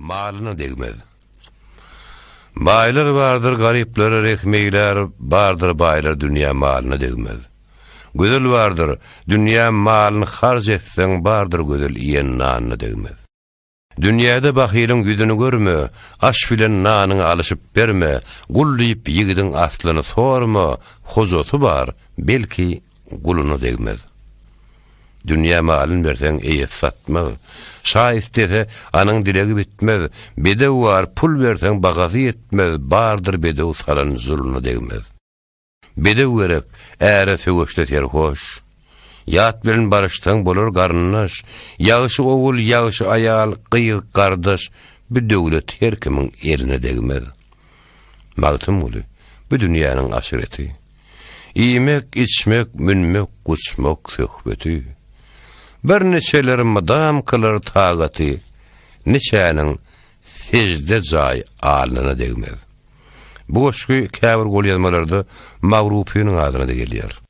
malyna degmez. Baylar bardır, garipler, rekmeyler bardır, baylar dünýä malyna degmez. Gödel bardır, dünýä malyny harç etseň bardır, gödel iýen nanyna degmez. Dünýäde bahylyň güdüni görme, aş bilen nanyny alyşyp berme, gullyp ýigidin aslyny sorma, hozosy bar, belki guluny degmez. Dünýä malyn berseň eýet satma, şaýyst dese anyň dilegi bitmez, bedew var pul berseň bagasy yetmez, bardır bedew salan zulny degmez. Bedew gerek, äre söwüşleter hoş. Yat bilen barıştaň bolar garnyş, ýagyşy ogul, ýagyşy aýal, gyýyk gardaş, bir döwlet her kimiň eline degmez. Magtym boly, bu dünýäniň aşyrety. Iýmek, içmek, münmek, guçmak söhbeti. Bir neçeler madam kılar tağaty, neçäniň secde jaý alyna degmez. Bu goşky käbir gol ýazmalarda Mawrupiýanyň adyna da gelýär.